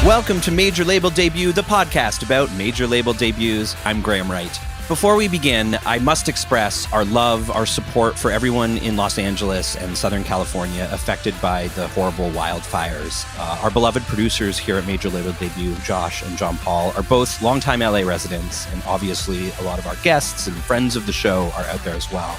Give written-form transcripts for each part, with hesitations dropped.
Welcome to Major Label Debut, the podcast about major label debuts. I'm Graham Wright. Before we begin, I must express our love, our support for everyone in Los Angeles and Southern California affected by the horrible wildfires. Our beloved producers here at Major Label Debut, Josh and John Paul, are both longtime LA residents, and obviously a lot of our guests and friends of the show are out there as well.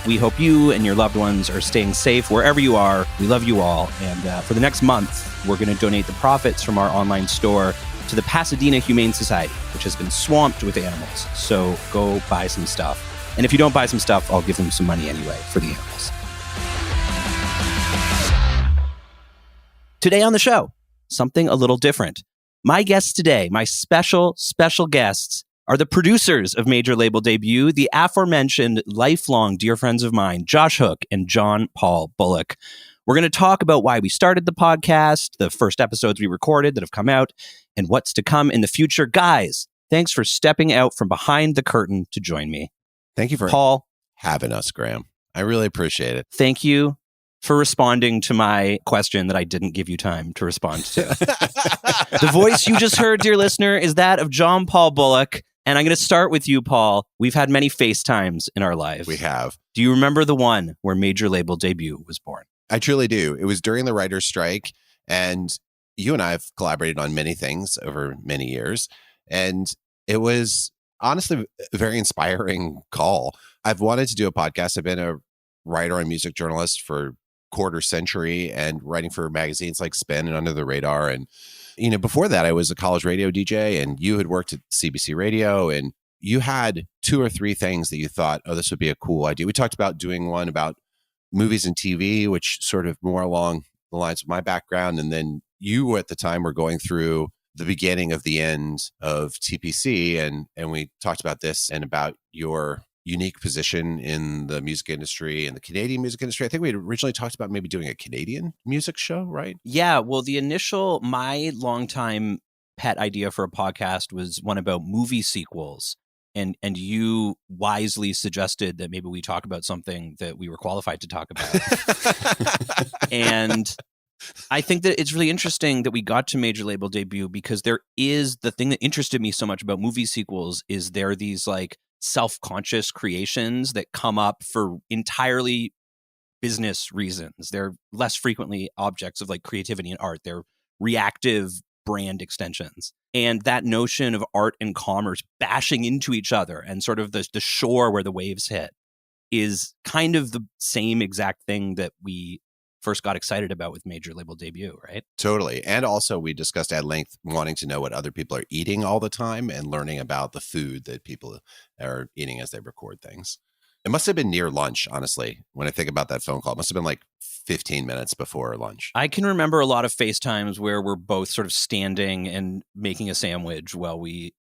We hope you and your loved ones are staying safe wherever you are. We love you all. And for the next month, we're going to donate the profits from our online store to the Pasadena Humane Society, which has been swamped with animals. So go buy some stuff. And if you don't buy some stuff, I'll give them some money anyway for the animals. Today on the show, something a little different. My guests today, my special guests, are the producers of Major Label Debut, the aforementioned lifelong dear friends of mine, Josh Hook and John Paul Bullock. We're going to talk about why we started the podcast, the first episodes we recorded that have come out, and what's to come in the future. Guys, thanks for stepping out from behind the curtain to join me. Thank you for Paul, having us, Graham. I really appreciate it. Thank you for responding to my question that I didn't give you time to respond to. The voice you just heard, dear listener, is that of John Paul Bullock. And I'm going to start with you, Paul. We've had many FaceTimes in our lives. We have. Do you remember the one where Major Label Debut was born? I truly do. It was during the writer's strike, and you and I have collaborated on many things over many years. And it was honestly a very inspiring call. I've wanted to do a podcast. I've been a writer and music journalist for quarter century and writing for magazines like Spin and Under the Radar. And, you know, before that, I was a college radio DJ, and you had worked at CBC Radio, and you had two or three things that you thought, oh, this would be a cool idea. We talked about doing one about movies and TV, which sort of more along the lines of my background. And then you at the time were going through the beginning of the end of TPC. And we talked about this and about your unique position in the music industry and the Canadian music industry. I think we had originally talked about maybe doing a Canadian music show, right? Yeah. Well, my longtime pet idea for a podcast was one about movie sequels. And you wisely suggested that maybe we talk about something that we were qualified to talk about. And I think that it's really interesting that we got to Major Label Debut, because there is the thing that interested me so much about movie sequels is they're these like self-conscious creations that come up for entirely business reasons. They're less frequently objects of like creativity and art. They're reactive brand extensions. And that notion of art and commerce bashing into each other and sort of the shore where the waves hit is kind of the same exact thing that we first got excited about with Major Label Debut, right? Totally. And also we discussed at length wanting to know what other people are eating all the time and learning about the food that people are eating as they record things. It must have been near lunch, honestly, when I think about that phone call. It must have been like 15 minutes before lunch. I can remember a lot of FaceTimes where we're both sort of standing and making a sandwich while we,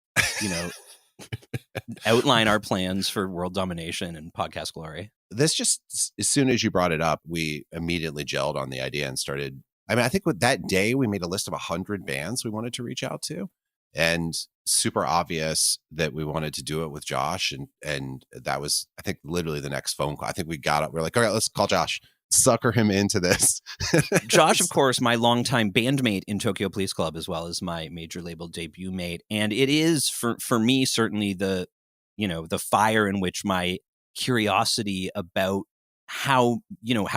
outline our plans for world domination and podcast glory. This just, as soon as you brought it up, we immediately gelled on the idea and started. I mean, I think with that day, we made a list of 100 bands we wanted to reach out to. And super obvious that we wanted to do it with Josh. And that was, I think, literally the next phone call. I think we got up. We're like, all right, let's call Josh, sucker him into this. Josh, of course, my longtime bandmate in Tokyo Police Club, as well as my Major Label Debut mate. And it is for me, certainly the fire in which my curiosity about how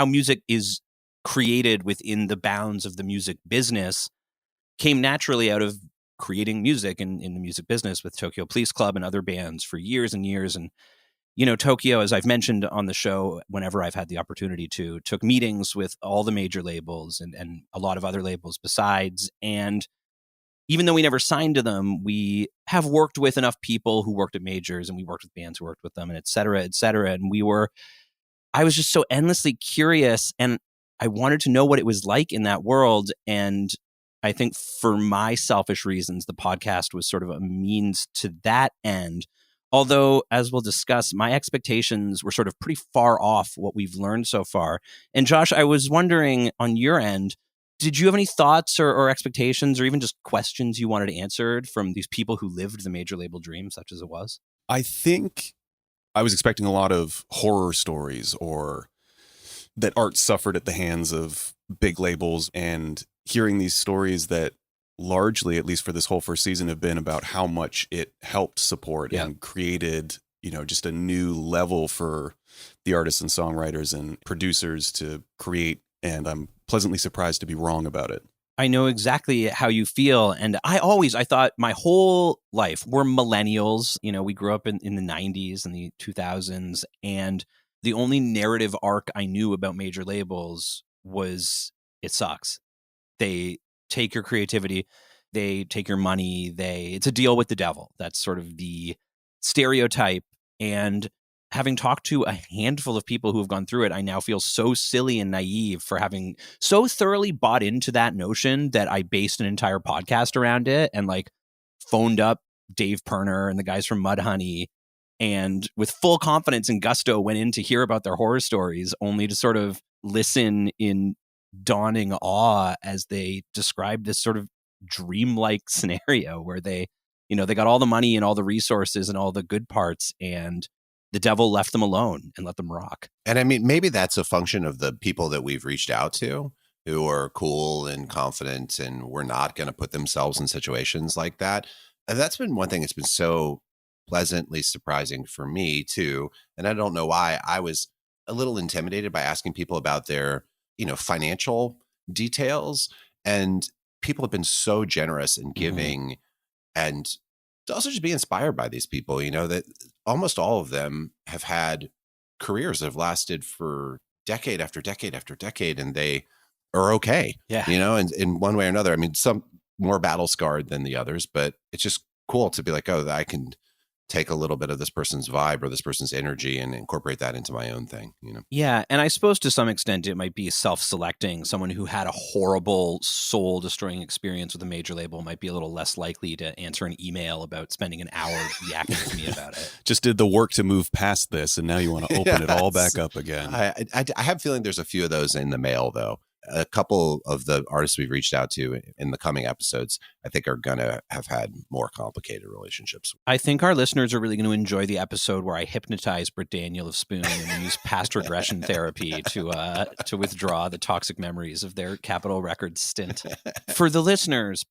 music is created within the bounds of the music business came naturally out of creating music in the music business with Tokyo Police Club and other bands for years and years. And, Tokyo, as I've mentioned on the show, whenever I've had the opportunity to, took meetings with all the major labels and a lot of other labels besides. And even though we never signed to them, we have worked with enough people who worked at majors, and we worked with bands who worked with them, and et cetera, et cetera. And I was just so endlessly curious, and I wanted to know what it was like in that world. And I think for my selfish reasons, the podcast was sort of a means to that end. Although, as we'll discuss, my expectations were sort of pretty far off what we've learned so far. And Josh, I was wondering on your end, did you have any thoughts or expectations or even just questions you wanted answered from these people who lived the major label dream, such as it was? I think I was expecting a lot of horror stories, or that art suffered at the hands of big labels, and hearing these stories that largely, at least for this whole first season, have been about how much it helped support and created, just a new level for the artists and songwriters and producers to create. And I'm pleasantly surprised to be wrong about it. I know exactly how you feel. And I thought my whole life, we're millennials. We grew up in the 90s and the 2000s. And the only narrative arc I knew about major labels was it sucks. They take your creativity, they take your money, it's a deal with the devil. That's sort of the stereotype. And having talked to a handful of people who have gone through it, I now feel so silly and naive for having so thoroughly bought into that notion that I based an entire podcast around it and phoned up Dave Perner and the guys from Mudhoney and with full confidence and gusto went in to hear about their horror stories, only to sort of listen in dawning awe as they describe this sort of dreamlike scenario where they got all the money and all the resources and all the good parts, and the devil left them alone and let them rock. And I mean, maybe that's a function of the people that we've reached out to who are cool and confident and were not going to put themselves in situations like that. And that's been one thing that's been so pleasantly surprising for me too. And I don't know why. I was a little intimidated by asking people about their, financial details, and people have been so generous and giving and to also just be inspired by these people, that almost all of them have had careers that have lasted for decade after decade after decade, and they are okay. Yeah. And in one way or another. I mean, some more battle scarred than the others, but it's just cool to be like, oh, I can take a little bit of this person's vibe or this person's energy and incorporate that into my own thing, Yeah. And I suppose to some extent it might be self-selecting. Someone who had a horrible soul-destroying experience with a major label might be a little less likely to answer an email about spending an hour yakking to me about it. Just did the work to move past this, and now you want to open it all back up again. I have a feeling there's a few of those in the mail, though. A couple of the artists we've reached out to in the coming episodes, I think, are going to have had more complicated relationships. I think our listeners are really going to enjoy the episode where I hypnotize Britt Daniel of Spoon and use past regression therapy to withdraw the toxic memories of their Capitol Records stint. For the listeners,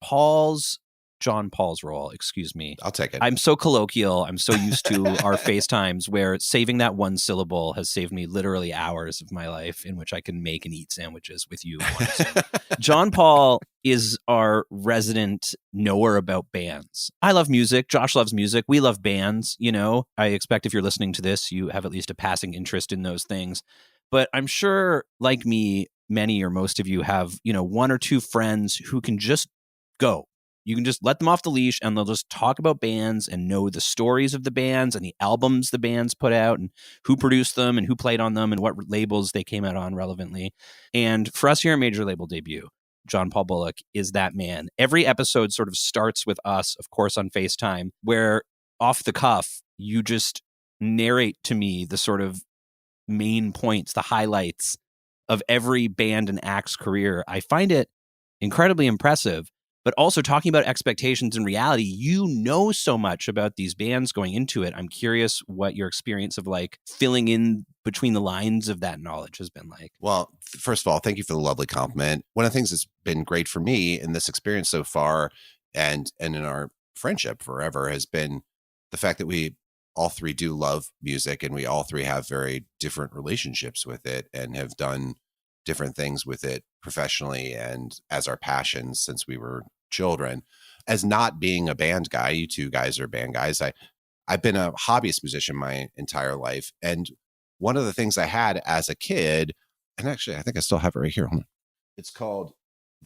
John Paul's role, excuse me. I'll take it. I'm so colloquial. I'm so used to our FaceTimes where saving that one syllable has saved me literally hours of my life in which I can make and eat sandwiches with you. John Paul is our resident knower about bands. I love music. Josh loves music. We love bands. I expect if you're listening to this, you have at least a passing interest in those things. But I'm sure, like me, many or most of you have, one or two friends who can just go. You can just let them off the leash and they'll just talk about bands and know the stories of the bands and the albums the bands put out and who produced them and who played on them and what labels they came out on relevantly. And for us here at Major Label Debut, John Paul Bullock is that man. Every episode sort of starts with us, of course, on FaceTime, where off the cuff, you just narrate to me the sort of main points, the highlights of every band and act's career. I find it incredibly impressive. But also talking about expectations and reality, so much about these bands going into it. I'm curious what your experience of filling in between the lines of that knowledge has been like. Well, first of all, thank you for the lovely compliment. One of the things that's been great for me in this experience so far and in our friendship forever has been the fact that we all three do love music and we all three have very different relationships with it and have done different things with it professionally and as our passions since we were children. As not being a band guy, you two guys are band guys. I've been a hobbyist musician my entire life. And one of the things I had as a kid, and actually I think I still have it right here. It's called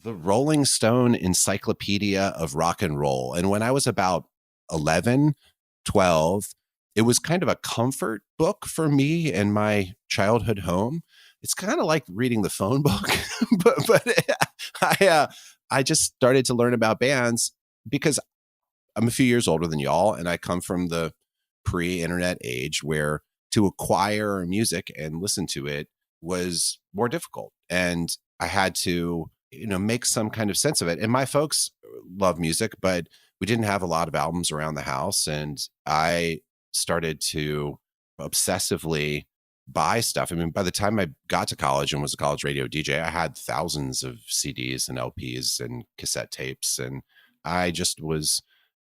The Rolling Stone Encyclopedia of Rock and Roll. And when I was about 11, 12, it was kind of a comfort book for me in my childhood home. It's kind of like reading the phone book, but I just started to learn about bands because I'm a few years older than y'all, and I come from the pre-internet age where to acquire music and listen to it was more difficult, and I had to, make some kind of sense of it. And my folks love music, but we didn't have a lot of albums around the house, and I started to obsessively buy stuff. I mean, by the time I got to college and was a college radio DJ, I had thousands of CDs and LPs and cassette tapes. And I just was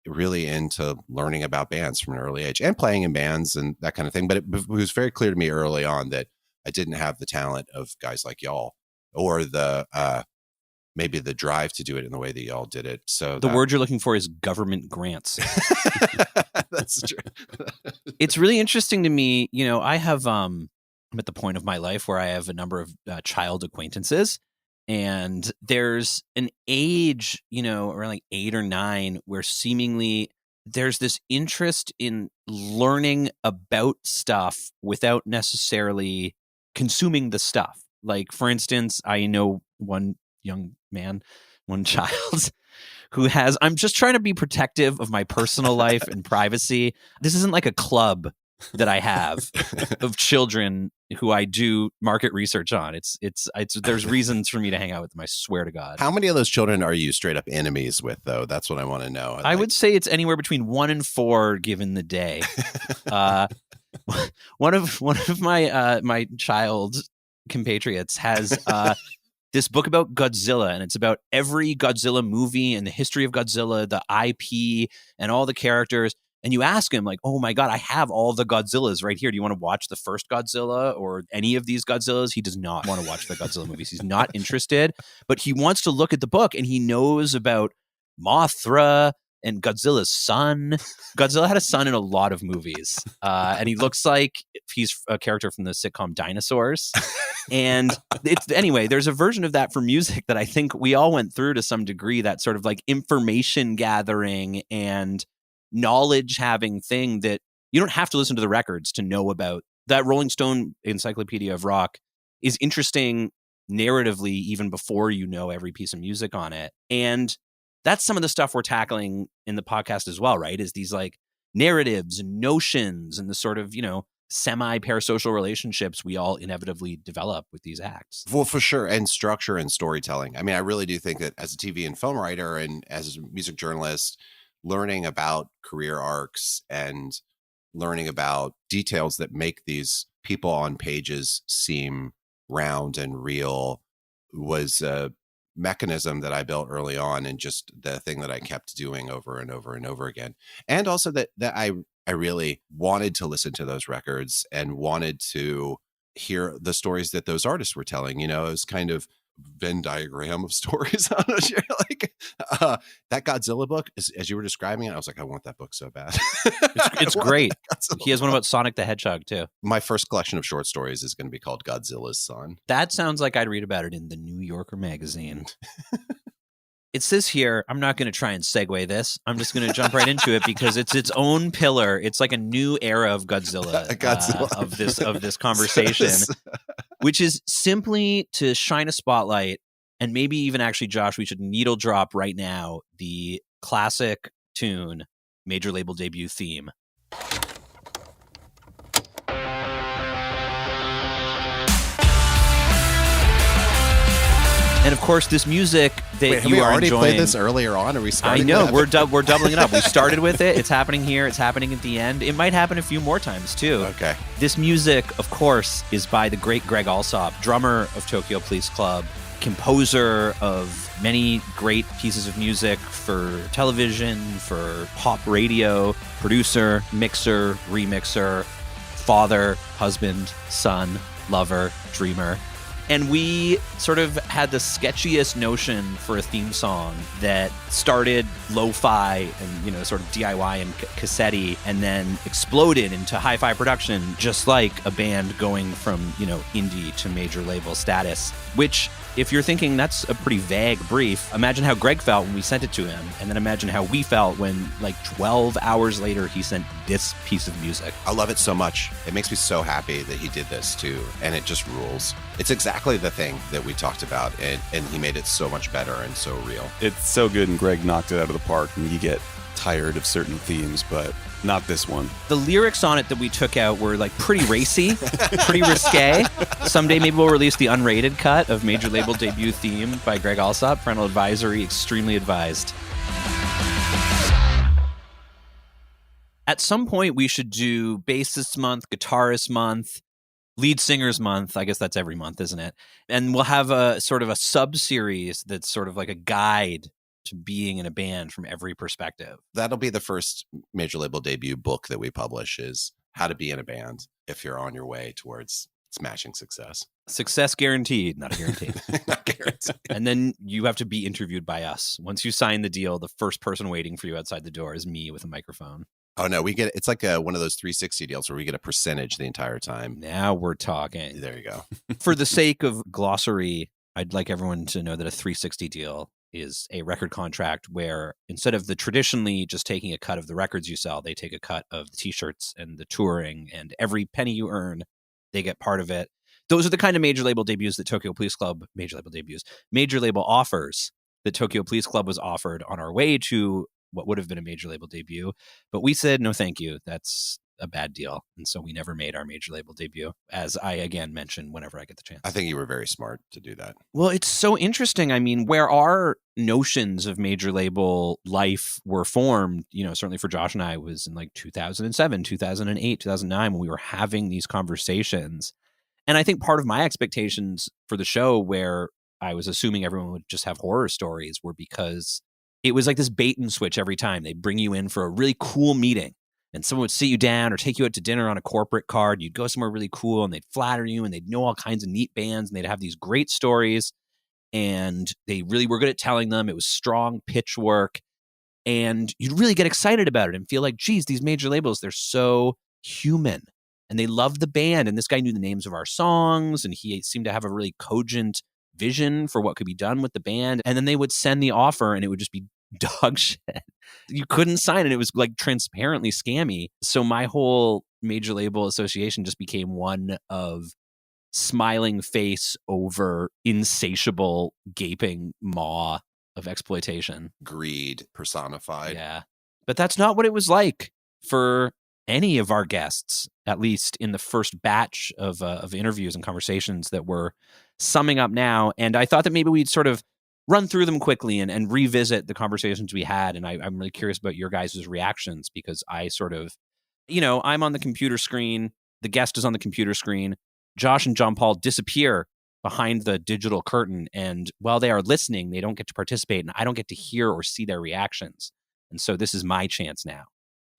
really into learning about bands from an early age and playing in bands and that kind of thing. But it was very clear to me early on that I didn't have the talent of guys like y'all, or the maybe the drive to do it in the way that y'all did it. So the word you're looking for is government grants. That's true. It's really interesting to me. You know, I have I'm at the point of my life where I have a number of child acquaintances. And there's an age, you know, around like 8 or 9, where seemingly there's this interest in learning about stuff without necessarily consuming the stuff. Like, for instance, I know one young man, one child who has, I'm just trying to be protective of my personal life and privacy. This isn't like a club that I have of children who I do market research on. It's there's reasons for me to hang out with them. I swear to God. How many of those children are you straight up enemies with, though? That's what I want to know. I would say it's anywhere between 1 and 4 given the day. One of my child compatriots has this book about Godzilla, and it's about every Godzilla movie and the history of Godzilla, the IP, and all the characters. And you ask him, like, oh my God, I have all the Godzillas right here. Do you want to watch the first Godzilla or any of these Godzillas? He does not want to watch the Godzilla movies. He's not interested, but he wants to look at the book, and he knows about Mothra and Godzilla's son. Godzilla had a son in a lot of movies, and he looks like he's a character from the sitcom Dinosaurs. And anyway, there's a version of that for music that I think we all went through to some degree, that sort of like information gathering and knowledge having thing that you don't have to listen to the records to know about. That Rolling Stone Encyclopedia of Rock is interesting narratively even before you know every piece of music on it. And that's some of the stuff we're tackling in the podcast as well, right? Is these like narratives and notions and the sort of, you know, semi-parasocial relationships we all inevitably develop with these acts. Well, for sure. And structure and storytelling. I mean, I really do think that as a TV and film writer and as a music journalist, learning about career arcs and learning about details that make these people on pages seem round and real was a mechanism that I built early on, and just the thing that I kept doing over and over and over again. And also that I really wanted to listen to those records and wanted to hear the stories that those artists were telling. You know, it was kind of Venn diagram of stories. Like that Godzilla book, as you were describing it, I was like, I want that book so bad. It's great. He has one about Sonic the Hedgehog too. My first collection of short stories is going to be called Godzilla's Son. That sounds like I'd read about it in the New Yorker magazine. It says here, I'm not going to try and segue this. I'm just going to jump right into it because it's its own pillar. It's like a new era of Godzilla, of this conversation, which is simply to shine a spotlight, and maybe even actually, Josh, we should needle drop right now the classic tune, major label debut theme. And of course, this music that you are enjoying. Played this earlier on? Are we starting? I know we're doubling it up. We started with it. It's happening here. It's happening at the end. It might happen a few more times too. Okay. This music, of course, is by the great Greg Alsop, drummer of Tokyo Police Club, composer of many great pieces of music for television, for pop radio, producer, mixer, remixer, father, husband, son, lover, dreamer. And we sort of had the sketchiest notion for a theme song that started lo-fi and, you know, sort of DIY and cassette-y, and then exploded into hi-fi production, just like a band going from, you know, indie to major label status, which, if you're thinking that's a pretty vague brief, imagine how Greg felt when we sent it to him, and then imagine how we felt when, like, 12 hours later, he sent this piece of music. I love it so much. It makes me so happy that he did this, too, and it just rules. It's exactly the thing that we talked about, and he made it so much better and so real. It's so good, and Greg knocked it out of the park, and you get tired of certain themes, but not this one. The lyrics on it that we took out were like pretty racy, pretty risque. Someday maybe we'll release the unrated cut of major label debut theme by Greg Alsop. Parental advisory, extremely advised. At some point we should do bassist month, guitarist month, Lead Singers Month. I guess that's every month, isn't it? And we'll have a sort of a sub-series that's sort of like a guide to being in a band from every perspective. That'll be the first major label debut book that we publish, is how to be in a band if you're on your way towards smashing success. Success guaranteed, not a guarantee. Not guaranteed. And then you have to be interviewed by us. Once you sign the deal, the first person waiting for you outside the door is me with a microphone. Oh, no, it's like one of those 360 deals where we get a percentage the entire time. Now we're talking. There you go. For the sake of glossary, I'd like everyone to know that a 360 deal is a record contract where instead of the traditionally just taking a cut of the records you sell, they take a cut of the t-shirts and the touring, and every penny you earn, they get part of it. Those are the kind of major label debuts that Tokyo Police Club, major label offers that Tokyo Police Club was offered on our way to what would have been a major label debut. But we said, no, thank you. That's a bad deal. And so we never made our major label debut, as I again mention whenever I get the chance. I think you were very smart to do that. Well, it's so interesting. I mean, where our notions of major label life were formed, certainly for Josh and I, was in like 2007, 2008, 2009, when we were having these conversations. And I think part of my expectations for the show, where I was assuming everyone would just have horror stories, were because it was like this bait and switch every time. They'd bring you in for a really cool meeting and someone would sit you down or take you out to dinner on a corporate card. You'd go somewhere really cool and they'd flatter you and they'd know all kinds of neat bands and they'd have these great stories. And they really were good at telling them. It was strong pitch work. And you'd really get excited about it and feel like, geez, these major labels, they're so human. And they love the band. And this guy knew the names of our songs. And he seemed to have a really cogent vision for what could be done with the band. And then they would send the offer and it would just be dog shit. You couldn't sign it. It was like transparently scammy. So my whole major label association just became one of smiling face over insatiable gaping maw of exploitation. Greed personified. Yeah. But that's not what it was like for any of our guests, at least in the first batch of interviews and conversations that we're summing up now. And I thought that maybe we'd sort of run through them quickly and revisit the conversations we had. And I'm really curious about your guys' reactions, because I sort of, I'm on the computer screen. The guest is on the computer screen. Josh and John Paul disappear behind the digital curtain. And while they are listening, they don't get to participate. And I don't get to hear or see their reactions. And so this is my chance now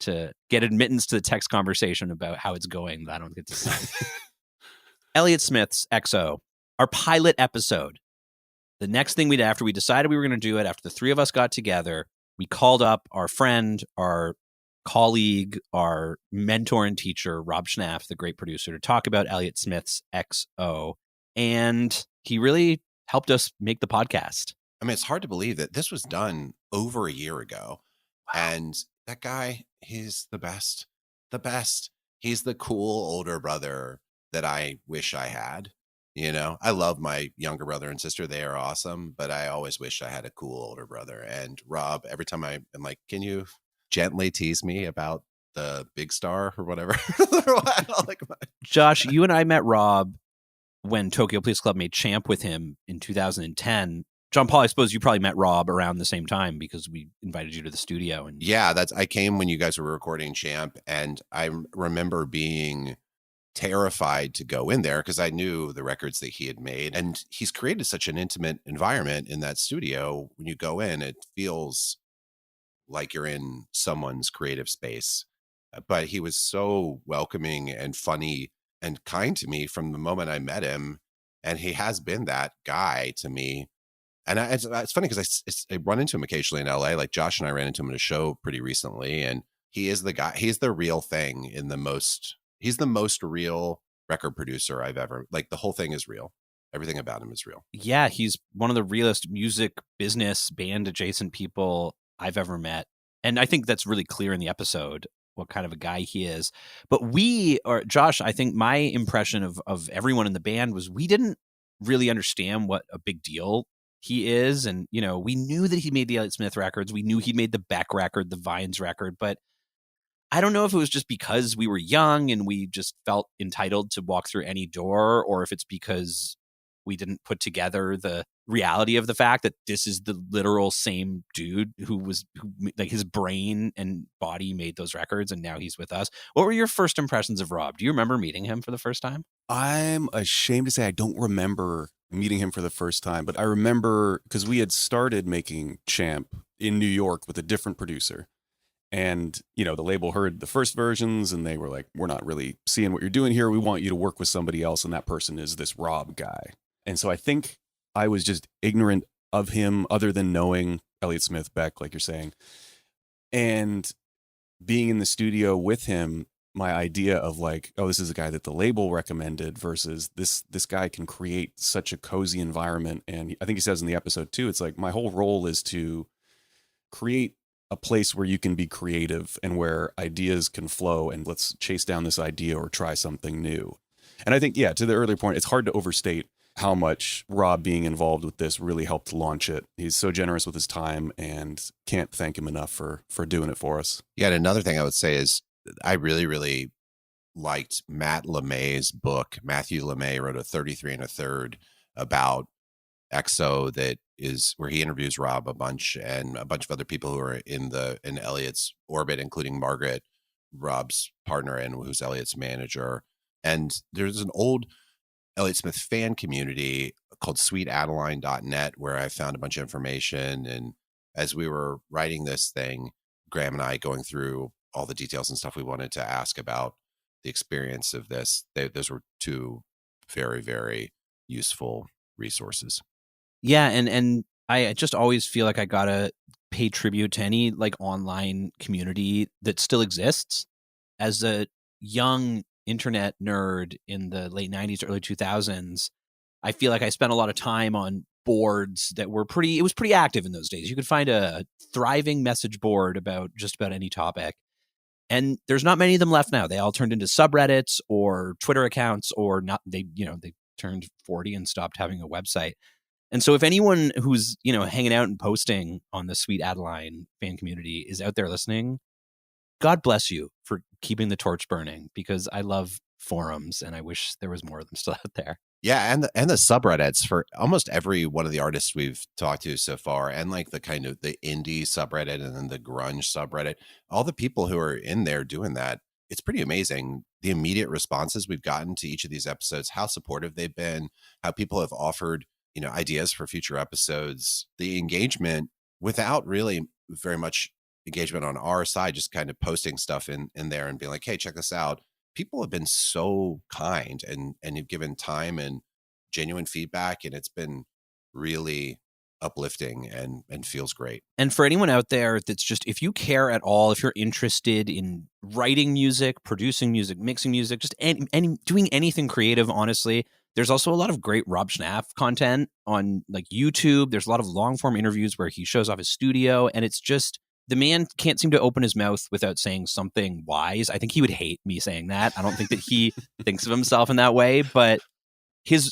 to get admittance to the text conversation about how it's going that I don't get to see. Elliott Smith's XO, our pilot episode. The next thing after we decided we were going to do it, after the three of us got together, we called up our friend, our colleague, our mentor and teacher, Rob Schnaff, the great producer, to talk about Elliott Smith's XO. And he really helped us make the podcast. I mean, it's hard to believe that this was done over a year ago. Wow. And that guy, he's the best. The best. He's the cool older brother that I wish I had. I love my younger brother and sister. They are awesome, but I always wish I had a cool older brother. And Rob, every time I'm like, can you gently tease me about the big star or whatever? Josh, you and I met Rob when Tokyo Police Club made Champ with him in 2010. John Paul, I suppose you probably met Rob around the same time because we invited you to the studio. And yeah, I came when you guys were recording Champ, and I remember being terrified to go in there because I knew the records that he had made, and he's created such an intimate environment in that studio. When you go in, it feels like you're in someone's creative space. But he was so welcoming and funny and kind to me from the moment I met him, and he has been that guy to me. And it's funny because I run into him occasionally in LA. Like Josh and I ran into him at a show pretty recently, and he is the guy. He's the real thing he's the most real record producer I've ever, like, the whole thing is real. Everything about him is real. Yeah, he's one of the realest music business band adjacent people I've ever met. And I think that's really clear in the episode, what kind of a guy he is. But Josh, I think my impression of everyone in the band was we didn't really understand what a big deal he is. And, we knew that he made the Elliott Smith records. We knew he made the Beck record, the Vines record, but I don't know if it was just because we were young and we just felt entitled to walk through any door, or if it's because we didn't put together the reality of the fact that this is the literal same dude who like his brain and body made those records, and now he's with us. What were your first impressions of Rob? Do you remember meeting him for the first time? I'm ashamed to say I don't remember meeting him for the first time, but I remember because we had started making Champ in New York with a different producer. And, you know, the label heard the first versions and they were like, we're not really seeing what you're doing here. We want you to work with somebody else. And that person is this Rob guy. And so I think I was just ignorant of him other than knowing Elliott Smith, Beck, like you're saying. And being in the studio with him, my idea of like, oh, this is a guy that the label recommended versus this guy can create such a cozy environment. And I think he says in the episode too, it's like my whole role is to create a place where you can be creative and where ideas can flow, and let's chase down this idea or try something new. And I think, yeah, to the earlier point, it's hard to overstate how much Rob being involved with this really helped launch it. He's so generous with his time and can't thank him enough for doing it for us. Yeah, and another thing I would say is I really, really liked Matt LeMay's book. Matthew LeMay wrote a 33 1/3 about EXO that is where he interviews Rob a bunch and a bunch of other people who are in Elliott's orbit, including Margaret, Rob's partner, and who's Elliott's manager. And there's an old Elliott Smith fan community called sweetadeline.net where I found a bunch of information. And as we were writing this thing, Graham and I going through all the details and stuff we wanted to ask about the experience of this, those were two very, very useful resources. Yeah, and I just always feel like I gotta pay tribute to any like online community that still exists. As a young internet nerd in the late 90s, early 2000s, I feel like I spent a lot of time on boards that were it was pretty active in those days. You could find a thriving message board about just about any topic. And there's not many of them left now. They all turned into subreddits or Twitter accounts, or not. They turned 40 and stopped having a website. And so if anyone who's, hanging out and posting on the Sweet Adeline fan community is out there listening, God bless you for keeping the torch burning, because I love forums and I wish there was more of them still out there. Yeah, and the subreddits for almost every one of the artists we've talked to so far, and like the kind of the indie subreddit and then the grunge subreddit, all the people who are in there doing that, it's pretty amazing. The immediate responses we've gotten to each of these episodes, how supportive they've been, how people have offered ideas for future episodes, the engagement without really very much engagement on our side, just kind of posting stuff in there and being like, hey, check this out. People have been so kind and have given time and genuine feedback. And it's been really uplifting and feels great. And for anyone out there that's just, if you care at all, if you're interested in writing music, producing music, mixing music, just any doing anything creative, honestly, there's also a lot of great Rob Schnapf content on like YouTube. There's a lot of long form interviews where he shows off his studio, and it's just, the man can't seem to open his mouth without saying something wise. I think he would hate me saying that. I don't think that he thinks of himself in that way, but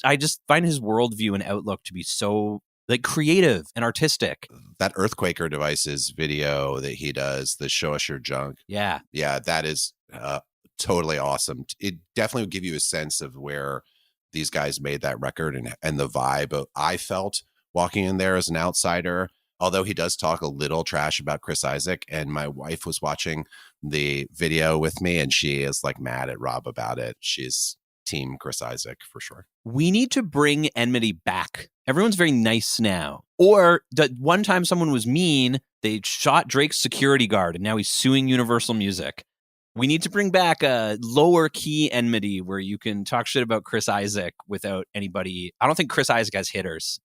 I just find his worldview and outlook to be so like creative and artistic. That Earthquaker Devices video that he does, the Show Us Your Junk. Yeah, that is totally awesome. It definitely would give you a sense of where these guys made that record and the vibe I felt walking in there as an outsider. Although he does talk a little trash about Chris Isaak, and my wife was watching the video with me and she is like mad at Rob about it. She's team Chris Isaak for sure. We need to bring enmity back. Everyone's very nice now. Or one time someone was mean, they shot Drake's security guard and now he's suing Universal Music. We need to bring back a lower key enmity where you can talk shit about Chris Isaak without anybody. I don't think Chris Isaak has hitters,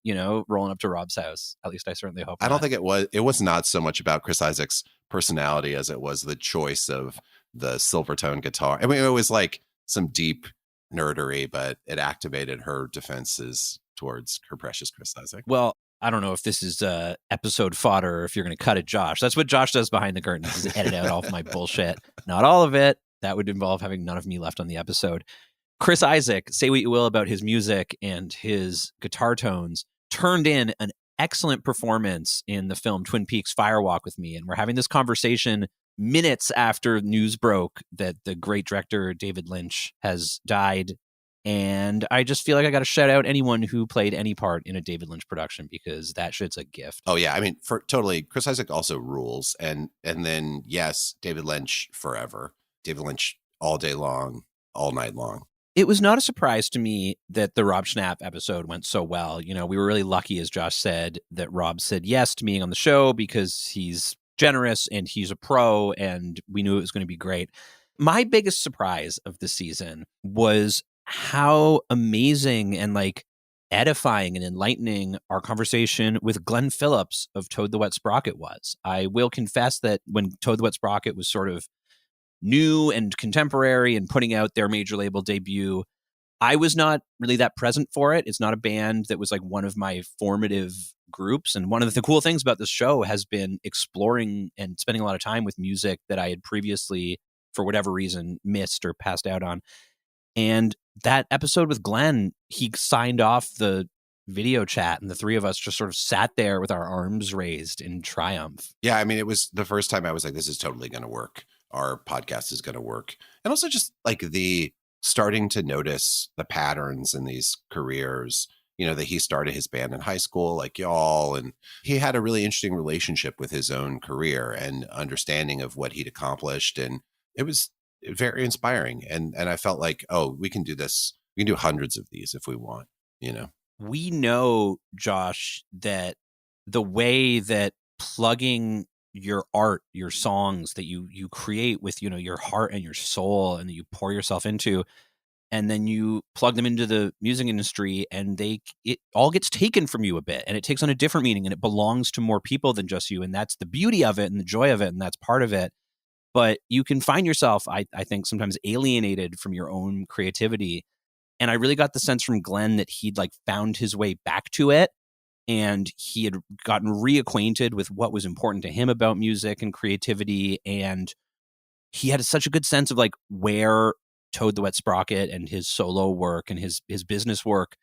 rolling up to Rob's house. At least I certainly hope I don't think it was not so much about Chris Isaac's personality as it was the choice of the Silvertone guitar. I mean, it was like some deep nerdery, but it activated her defenses towards her precious Chris Isaak. Well, I don't know if this is episode fodder or if you're going to cut it, Josh. That's what Josh does behind the curtains, is edit out all of my bullshit. Not all of it. That would involve having none of me left on the episode. Chris Isaak, say what you will about his music and his guitar tones, turned in an excellent performance in the film Twin Peaks Fire Walk with me. And we're having this conversation minutes after news broke that the great director David Lynch has died And I just feel like I got to shout out anyone who played any part in a David Lynch production, because that shit's a gift. Oh yeah, I mean, for totally, Chris Isaak also rules, and then yes, David Lynch forever, David Lynch all day long, all night long. It was not a surprise to me that the Rob Schnapp episode went so well. You know, we were really lucky, as Josh said, that Rob said yes to being on the show because he's generous and he's a pro, and we knew it was going to be great. My biggest surprise of the season was how amazing and like edifying and enlightening our conversation with Glenn Phillips of Toad the Wet Sprocket was. I will confess that when Toad the Wet Sprocket was sort of new and contemporary and putting out their major label debut, I was not really that present for it. It's not a band that was like one of my formative groups. And one of the cool things about this show has been exploring and spending a lot of time with music that I had previously, for whatever reason, missed or passed out on. And that episode with Glenn, he signed off the video chat and the three of us just sort of sat there with our arms raised in triumph. Yeah, I mean, it was the first time I was like, this is totally going to work. Our podcast is going to work. And also just like the starting to notice the patterns in these careers, you know, that he started his band in high school, like y'all, and he had a really interesting relationship with his own career and understanding of what he'd accomplished. And it was very inspiring. And I felt like, oh, we can do this. We can do hundreds of these if we want, you know. We know, Josh, that the way that plugging your art, your songs that you create with, you know, your heart and your soul, and that you pour yourself into, and then you plug them into the music industry, and it all gets taken from you a bit, and it takes on a different meaning, and it belongs to more people than just you. And that's the beauty of it and the joy of it, and that's part of it. But you can find yourself, I think, sometimes alienated from your own creativity. And I really got the sense from Glenn that he'd like found his way back to it, and he had gotten reacquainted with what was important to him about music and creativity. And he had such a good sense of like where Toad the Wet Sprocket and his solo work and his business work,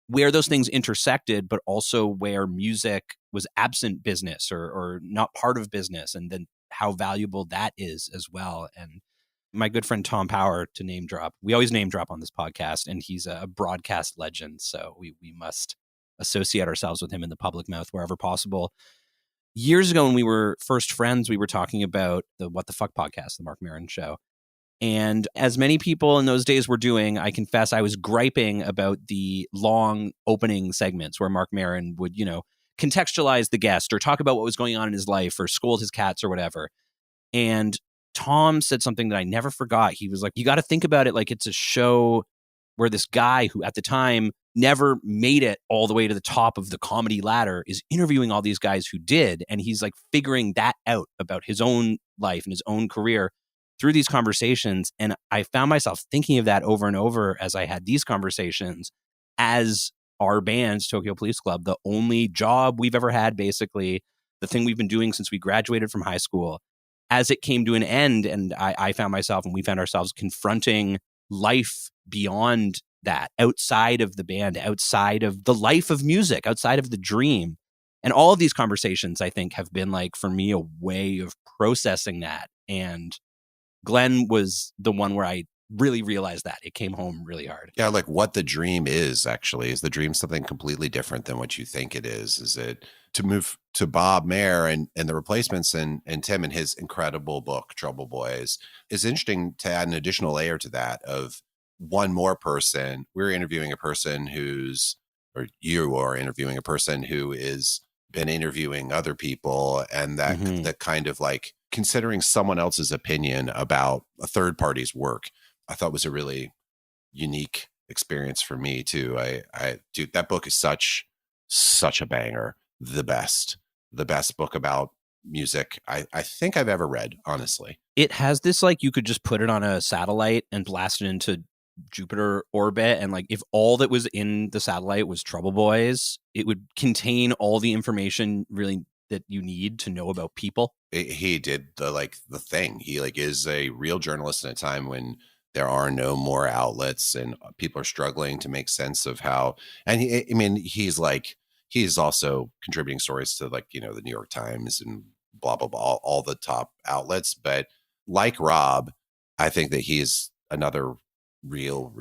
where those things intersected, but also where music was absent business or not part of business, and then how valuable that is as well. And my good friend Tom Power, to name drop, we always name drop on this podcast, and he's a broadcast legend, so we must associate ourselves with him in the public mouth wherever possible. Years ago, when we were first friends, we were talking about the What the Fuck podcast, the Mark Maron show. And as many people in those days were doing, I confess I was griping about the long opening segments where Mark Maron would, you know, contextualize the guest or talk about what was going on in his life or scold his cats or whatever. And Tom said something that I never forgot. He was like, you got to think about it like it's a show where this guy who at the time never made it all the way to the top of the comedy ladder is interviewing all these guys who did. And he's like figuring that out about his own life and his own career through these conversations. And I found myself thinking of that over and over as I had these conversations, as our band's Tokyo Police Club, the only job we've ever had, basically, the thing we've been doing since we graduated from high school, as it came to an end. And I found myself, and we found ourselves confronting life beyond that, outside of the band, outside of the life of music, outside of the dream. And all of these conversations, I think, have been like, for me, a way of processing that. And Glenn was the one where I really realized that. It came home really hard. Yeah, like what the dream is actually. Is the dream something completely different than what you think it is? Is it to move to Bob Mayer and the Replacements and Tim and his incredible book, Trouble Boys? Is interesting to add an additional layer to that of one more person. We're interviewing a person or you are interviewing a person who is been interviewing other people, and that kind of like considering someone else's opinion about a third party's work, I thought was a really unique experience for me too. Dude, that book is such a banger. The best book about music I think I've ever read, honestly. It has this, like, you could just put it on a satellite and blast it into Jupiter orbit, and like if all that was in the satellite was Trouble Boys, it would contain all the information really that you need to know about people. He did the thing. He like is a real journalist in a time when there are no more outlets and people are struggling to make sense of how. And he's also contributing stories to, like, you know, the New York Times and blah blah blah, all the top outlets. But like Rob, I think that he's another real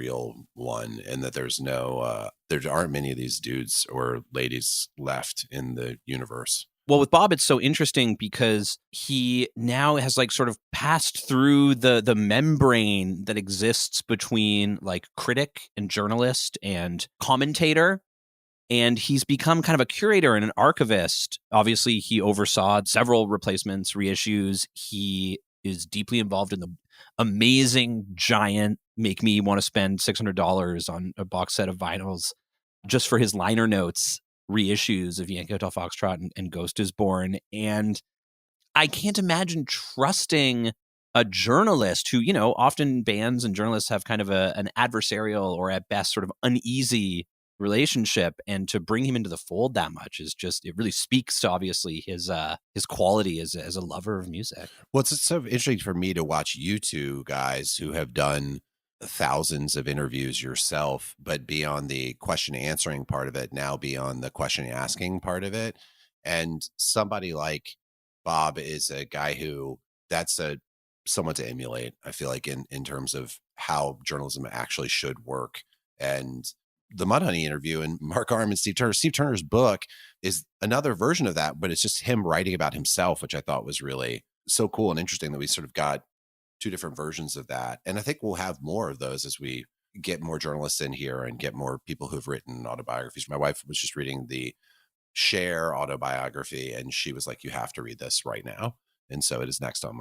one, and that there's no there aren't many of these dudes or ladies left in the universe. Well, with Bob, it's so interesting because he now has like sort of passed through the membrane that exists between like critic and journalist and commentator. And he's become kind of a curator and an archivist. Obviously, he oversaw several replacements, reissues. He is deeply involved in the amazing, giant, make me want to spend $600 on a box set of vinyls just for his liner notes reissues of Yankee Hotel Foxtrot and Ghost is Born. And I can't imagine trusting a journalist who, often bands and journalists have kind of an adversarial or at best sort of uneasy relationship, and to bring him into the fold that much is just, it really speaks to obviously his quality as a lover of music. Well, it's so interesting for me to watch you two guys who have done thousands of interviews yourself, but be on the question answering part of it, now be on the question asking part of it. And somebody like Bob is a guy who that's someone to emulate, I feel like, in terms of how journalism actually should work. And the Mudhoney interview and Mark Arm and Steve Turner's book is another version of that, but it's just him writing about himself, which I thought was really so cool and interesting that we sort of got two different versions of that. And I think we'll have more of those as we get more journalists in here and get more people who've written autobiographies. My wife was just reading the Cher autobiography, and she was like, you have to read this right now. And so it is next on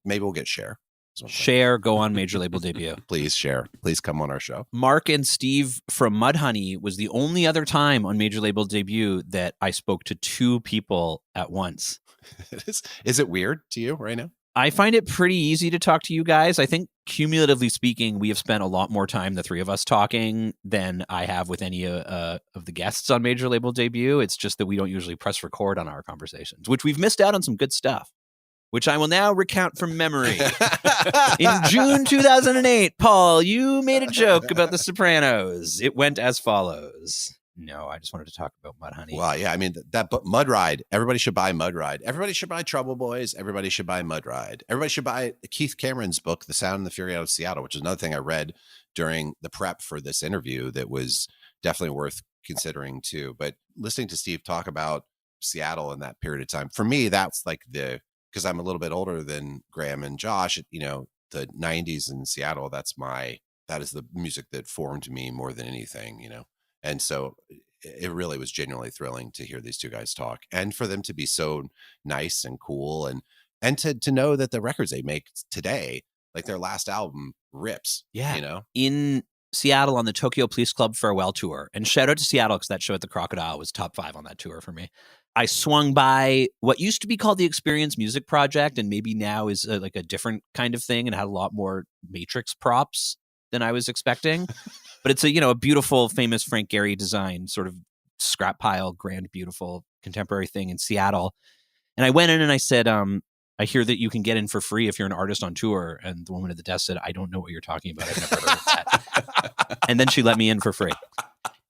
maybe we'll get Cher. Cher, go on major label debut. Please, Cher. Please come on our show. Mark and Steve from Mudhoney was the only other time on major label debut that I spoke to two people at once. Is it weird to you right now? I find it pretty easy to talk to you guys. I think cumulatively speaking, we have spent a lot more time, the three of us, talking than I have with any of the guests on major label debut. It's just that we don't usually press record on our conversations, which we've missed out on some good stuff, which I will now recount from memory. In June 2008, Paul, you made a joke about The Sopranos. It went as follows. No, I just wanted to talk about Mudhoney. Well, yeah, I mean, that book, Mud Ride, everybody should buy Mud Ride. Everybody should buy Trouble Boys. Everybody should buy Mud Ride. Everybody should buy Keith Cameron's book, The Sound and the Fury Out of Seattle, which is another thing I read during the prep for this interview that was definitely worth considering too. But listening to Steve talk about Seattle in that period of time, for me, that's like because I'm a little bit older than Graham and Josh, the 90s in Seattle, that is the music that formed me more than anything, And so it really was genuinely thrilling to hear these two guys talk, and for them to be so nice and cool, and to know that the records they make today, like their last album, rips. Yeah. In Seattle on the Tokyo Police Club farewell tour, and shout out to Seattle because that show at the Crocodile was top 5 on that tour for me. I swung by what used to be called the Experience Music Project, and maybe now is like a different kind of thing, and had a lot more Matrix props than I was expecting. But it's a beautiful, famous Frank Gehry design, sort of scrap pile, grand, beautiful contemporary thing in Seattle. And I went in and I said, I hear that you can get in for free if you're an artist on tour. And the woman at the desk said, I don't know what you're talking about. I've never heard of that. And then she let me in for free.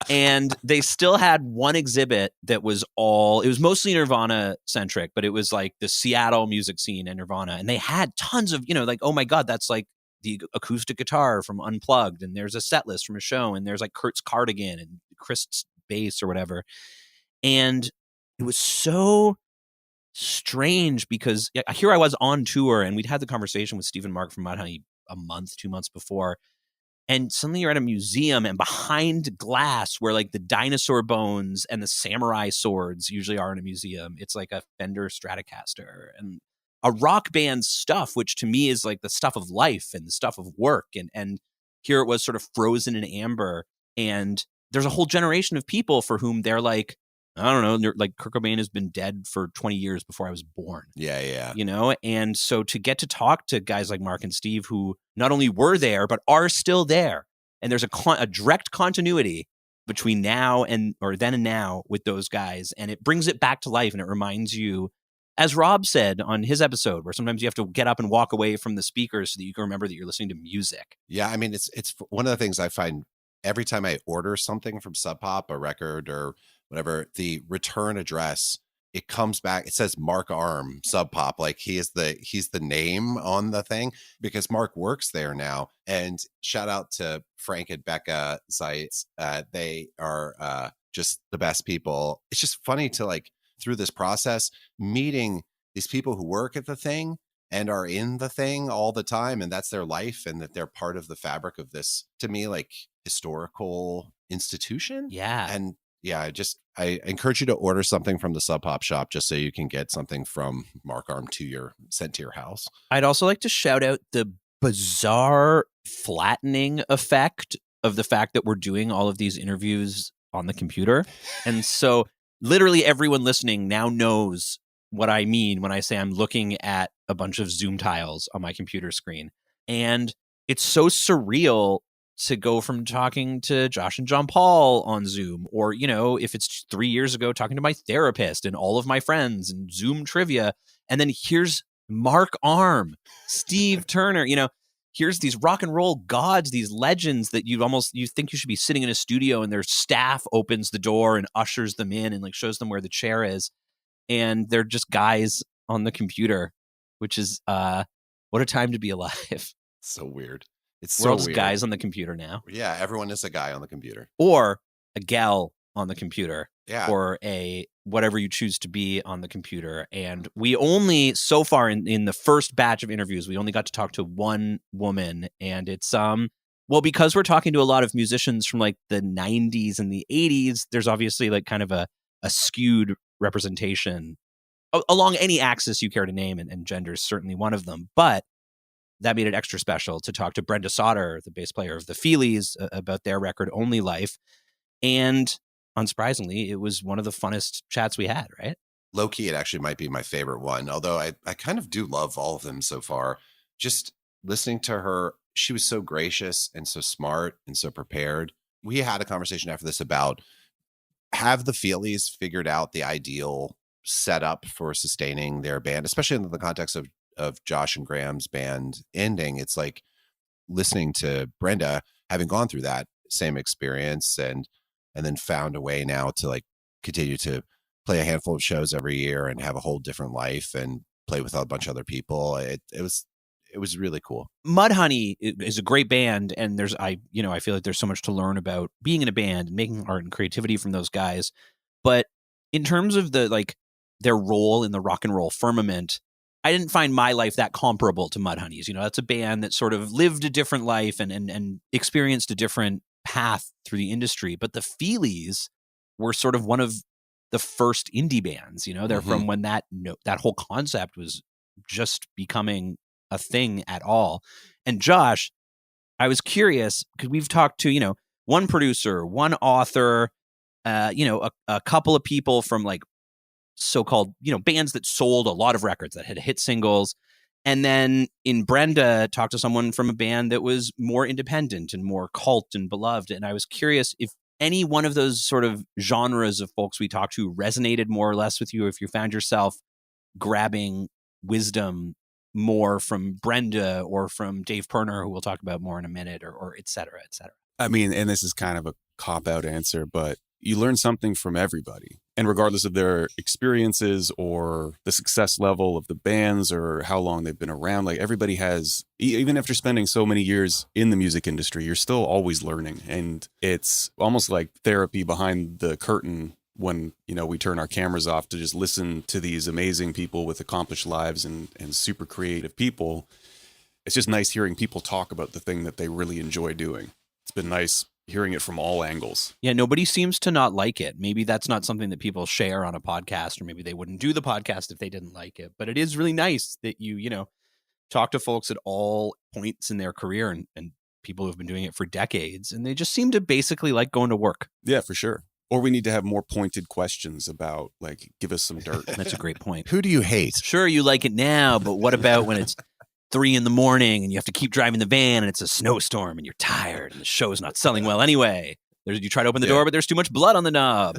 And they still had one exhibit that was it was mostly Nirvana centric, but it was like the Seattle music scene and Nirvana. And they had tons of, like, oh my God, that's like the acoustic guitar from Unplugged, and there's a set list from a show, and there's like Kurt's cardigan and Chris bass or whatever. And it was so strange because here I was on tour, and we'd had the conversation with Steve and Mark from Mudhoney a month, 2 months before. And suddenly you're at a museum, and behind glass where like the dinosaur bones and the samurai swords usually are in a museum, it's like a Fender Stratocaster and a rock band's stuff, which to me is like the stuff of life and the stuff of work. And here it was sort of frozen in amber. And there's a whole generation of people for whom they're like, I don't know, like Kurt Cobain has been dead for 20 years before I was born. Yeah. And so to get to talk to guys like Mark and Steve, who not only were there, but are still there. And there's a direct continuity between then and now with those guys. And it brings it back to life. And it reminds you, as Rob said on his episode, where sometimes you have to get up and walk away from the speakers so that you can remember that you're listening to music. Yeah, I mean, it's one of the things I find every time I order something from Sub Pop, a record or whatever, the return address it comes back. It says Mark Arm Sub Pop, like he's the name on the thing because Mark works there now. And shout out to Frank and Becca Zeitz. They are just the best people. It's just funny to like through this process meeting these people who work at the thing and are in the thing all the time, and that's their life, and that they're part of the fabric of this, to me, like historical institution. Yeah. And yeah, I encourage you to order something from the Sub Pop shop just so you can get something from Mark Arm sent to your house. I'd also like to shout out the bizarre flattening effect of the fact that we're doing all of these interviews on the computer. And so literally everyone listening now knows what I mean when I say I'm looking at a bunch of Zoom tiles on my computer screen. And it's so surreal to go from talking to Josh and John Paul on Zoom, or, you know, if it's 3 years ago, talking to my therapist and all of my friends and Zoom trivia. And then here's Mark Arm, Steve Turner, you know, here's these rock and roll gods, these legends that you think you should be sitting in a studio and their staff opens the door and ushers them in and like shows them where the chair is. And they're just guys on the computer, which is what a time to be alive. So weird. It's We're all so just weird. guys on the computer now. Yeah, everyone is a guy on the computer. Or a gal on the computer. Yeah. Or a whatever you choose to be on the computer. And we only, so far in the first batch of interviews, we only got to talk to one woman. And it's, well, because we're talking to a lot of musicians from like the 90s and the 80s, there's obviously like kind of a skewed representation along any axis you care to name, and gender is certainly one of them. But that made it extra special to talk to Brenda Sauter, the bass player of the Feelies, about their record Only Life. And unsurprisingly, it was one of the funnest chats we had, right? Low key, it actually might be my favorite one, although I kind of do love all of them so far. Just listening to her, she was so gracious and so smart and so prepared. We had a conversation after this about, have the Feelies figured out the ideal setup for sustaining their band, especially in the context of Josh and Graham's band ending. It's like listening to Brenda having gone through that same experience and then found a way now to like continue to play a handful of shows every year and have a whole different life and play with a bunch of other people. It was really cool. Mudhoney is a great band, and I feel like there's so much to learn about being in a band and making art and creativity from those guys. But in terms of their role in the rock and roll firmament, I didn't find my life that comparable to Mudhoney's. You know, that's a band that sort of lived a different life and experienced a different path through the industry. But the Feelies were sort of one of the first indie bands. You know, they're from when that whole concept was just becoming a thing at all. And Josh, I was curious because we've talked to, you know, one producer, one author, a couple of people from like so-called, you know, bands that sold a lot of records that had hit singles. And then in Brenda, talked to someone from a band that was more independent and more cult and beloved. And I was curious if any one of those sort of genres of folks we talked to resonated more or less with you, if you found yourself grabbing wisdom more from Brenda or from Dave Pirner, who we'll talk about more in a minute, or et cetera, et cetera. I mean, and this is kind of a cop-out answer, but you learn something from everybody. And regardless of their experiences or the success level of the bands or how long they've been around, like everybody has, even after spending so many years in the music industry, you're still always learning. And it's almost like therapy behind the curtain when, you know, we turn our cameras off to just listen to these amazing people with accomplished lives and super creative people. It's just nice hearing people talk about the thing that they really enjoy doing. It's been nice hearing it from all angles. Yeah, nobody seems to not like it. Maybe that's not something that people share on a podcast, or maybe they wouldn't do the podcast if they didn't like it. But it is really nice that you know, talk to folks at all points in their career and people who've been doing it for decades, and they just seem to basically like going to work. Yeah, for sure. Or we need to have more pointed questions about, like, give us some dirt. That's a great point. Who do you hate? Sure, you like it now, but what about when it's 3 a.m. and you have to keep driving the van and it's a snowstorm and you're tired and the show's not selling well anyway? You try to open the door, but there's too much blood on the knob.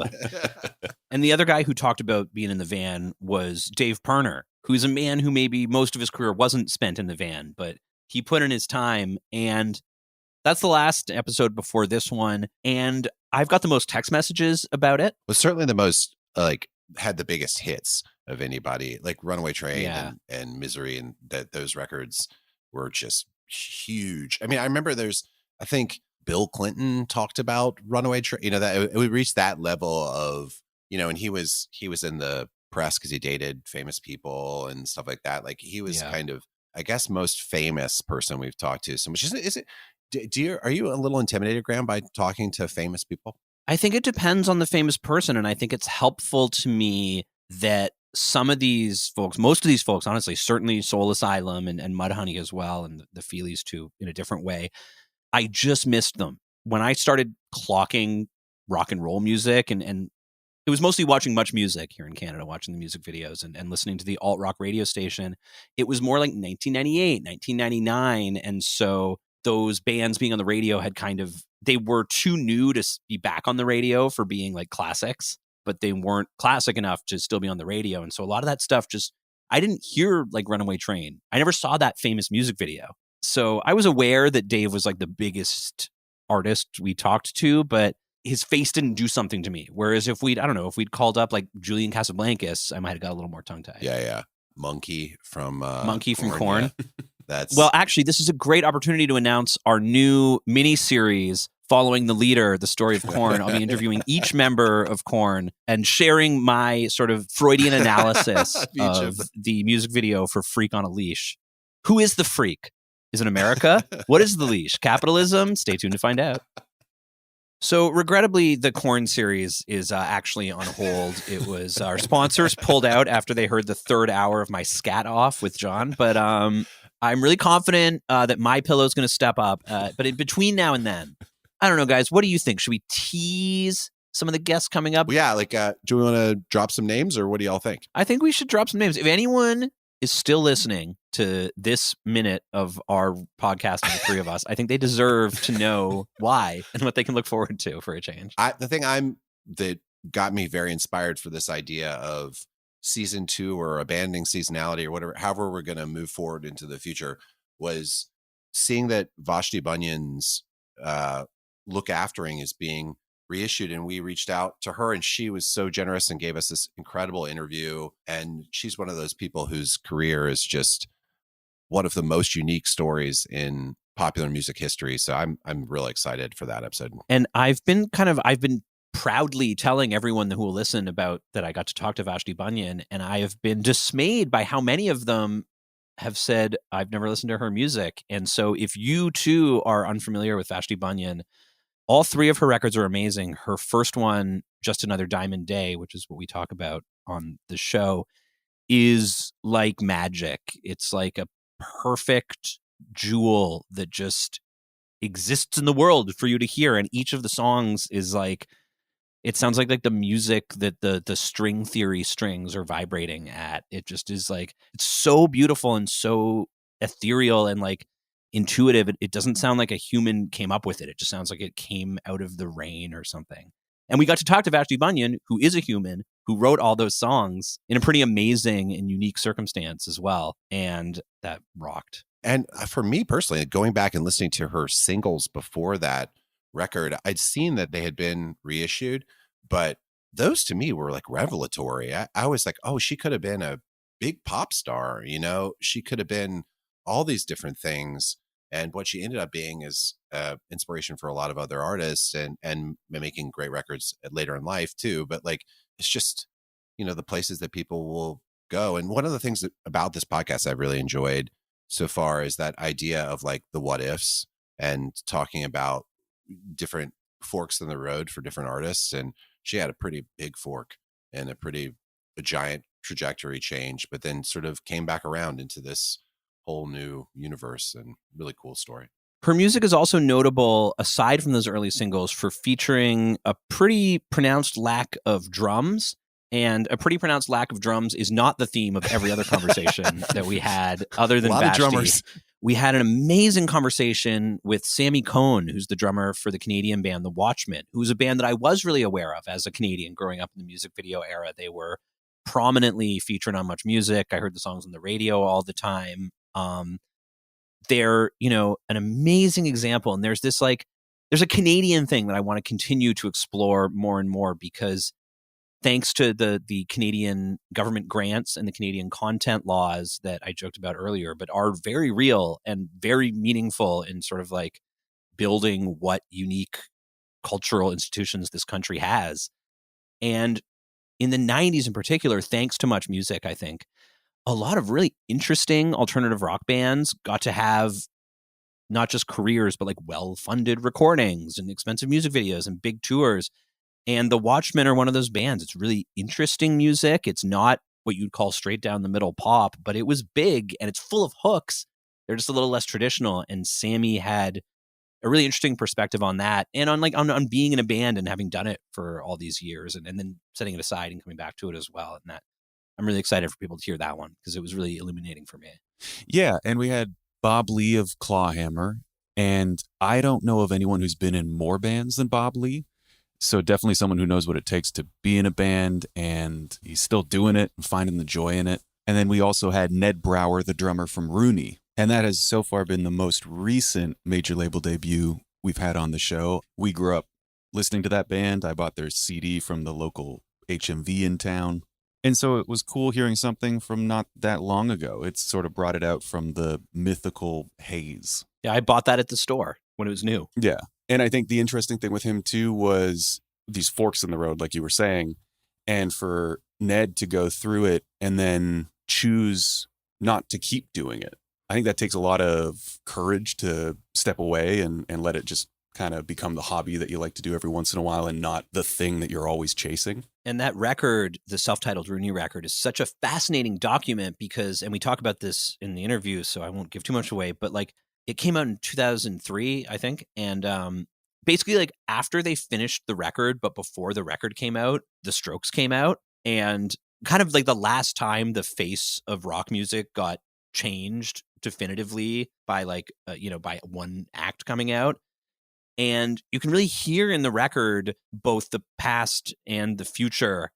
And the other guy who talked about being in the van was Dave Pirner, who's a man who maybe most of his career wasn't spent in the van, but he put in his time. And that's the last episode before this one. And I've got the most text messages about it. Was certainly the most like had the biggest hits of anybody, like Runaway Train Yeah. and Misery, and that those records were just huge. I mean, I remember I think Bill Clinton talked about Runaway Train, you know, that it would reach that level of, you know, and he was in the press because he dated famous people and stuff like that. Like he was kind of, I guess, most famous person we've talked to. So much is it? Are you a little intimidated, Graham, by talking to famous people? I think it depends on the famous person, and I think it's helpful to me that some of these folks, most of these folks, honestly, certainly Soul Asylum and Mudhoney as well, and the Feelies too, in a different way, I just missed them. When I started clocking rock and roll music, and it was mostly watching Much Music here in Canada, watching the music videos and listening to the alt-rock radio station, it was more like 1998, 1999, and so those bands being on the radio had they were too new to be back on the radio for being like classics, but they weren't classic enough to still be on the radio. And so a lot of that stuff I didn't hear like Runaway Train. I never saw that famous music video. So I was aware that Dave was like the biggest artist we talked to, but his face didn't do something to me. Whereas if we'd called up like Julian Casablancas, I might have got a little more tongue-tied. Yeah. Monkey from Korn. Yeah. Well, actually, this is a great opportunity to announce our new mini-series following the leader, the story of Korn. I'll be interviewing each member of Korn and sharing my sort of Freudian analysis of the music video for Freak on a Leash. Who is the freak? Is it America? What is the leash? Capitalism? Stay tuned to find out. So regrettably, the Korn series is actually on hold. It was our sponsors pulled out after they heard the third hour of my scat off with John. But I'm really confident that My Pillow is going to step up. But in between now and then, I don't know, guys, what do you think? Should we tease some of the guests coming up? Well, yeah, like, do we want to drop some names or what do y'all think? I think we should drop some names. If anyone is still listening to this minute of our podcast, the three of us, I think they deserve to know why and what they can look forward to for a change. The thing that got me very inspired for this idea of season 2 or abandoning seasonality or whatever, however we're going to move forward into the future, was seeing that Vashti Bunyan's Look Aftering is being reissued, and we reached out to her and she was so generous and gave us this incredible interview. And she's one of those people whose career is just one of the most unique stories in popular music history. So I'm really excited for that episode. And I've been proudly telling everyone who will listen about that I got to talk to Vashti Bunyan, and I have been dismayed by how many of them have said I've never listened to her music. And so if you too are unfamiliar with Vashti Bunyan, all 3 of her records are amazing. Her first one, Just Another Diamond Day, which is what we talk about on the show, is like magic. It's like a perfect jewel that just exists in the world for you to hear. And each of the songs is like, it sounds like the music that the string theory strings are vibrating at. It just is like, it's so beautiful and so ethereal and like intuitive. It doesn't sound like a human came up with it. It just sounds like it came out of the rain or something. And we got to talk to Vashti Bunyan, who is a human, who wrote all those songs in a pretty amazing and unique circumstance as well. And that rocked. And for me personally, going back and listening to her singles before that record, I'd seen that they had been reissued, but those to me were like revelatory. I was like, oh, she could have been a big pop star, you know, she could have been all these different things. And what she ended up being is inspiration for a lot of other artists and making great records later in life too. But like, it's just, you know, the places that people will go. And one of the things about this podcast I've really enjoyed so far is that idea of like the what ifs and talking about different forks in the road for different artists. And she had a pretty big fork and a giant trajectory change, but then sort of came back around into this whole new universe, and really cool story. Her music is also notable, aside from those early singles, for featuring a pretty pronounced lack of drums. And a pretty pronounced lack of drums is not the theme of every other conversation that we had, other than Vashti. Of drummers. We had an amazing conversation with Sammy Cohn, who's the drummer for the Canadian band The Watchmen, who's a band that I was really aware of as a Canadian growing up in the music video era. They were prominently featured on Much Music. I heard the songs on the radio all the time. They're, you know, an amazing example. And there's a Canadian thing that I want to continue to explore more and more, because thanks to the Canadian government grants and the Canadian content laws that I joked about earlier, but are very real and very meaningful in sort of like building what unique cultural institutions this country has. And in the 90s in particular, thanks to Much Music, I think, a lot of really interesting alternative rock bands got to have not just careers, but like well-funded recordings and expensive music videos and big tours. And the Watchmen are one of those bands. It's really interesting music. It's not what you'd call straight down the middle pop, but it was big and it's full of hooks. They're just a little less traditional. And Sammy had a really interesting perspective on that and on like on being in a band and having done it for all these years and then setting it aside and coming back to it as well. And that I'm really excited for people to hear that one because it was really illuminating for me. Yeah. And we had Bob Lee of Clawhammer. And I don't know of anyone who's been in more bands than Bob Lee. So definitely someone who knows what it takes to be in a band, and he's still doing it and finding the joy in it. And then we also had Ned Brower, the drummer from Rooney. And that has so far been the most recent major label debut we've had on the show. We grew up listening to that band. I bought their CD from the local HMV in town. And so it was cool hearing something from not that long ago. It sort of brought it out from the mythical haze. Yeah, I bought that at the store when it was new. Yeah. And I think the interesting thing with him, too, was these forks in the road, like you were saying, and for Ned to go through it and then choose not to keep doing it. I think that takes a lot of courage to step away and let it just kind of become the hobby that you like to do every once in a while and not the thing that you're always chasing. And that record, the self-titled Rooney record, is such a fascinating document because, and we talk about this in the interview, so I won't give too much away, but like, it came out in 2003, I think. And basically, like after they finished the record, but before the record came out, the Strokes came out. And kind of like the last time the face of rock music got changed definitively by like, by one act coming out. And you can really hear in the record both the past and the future.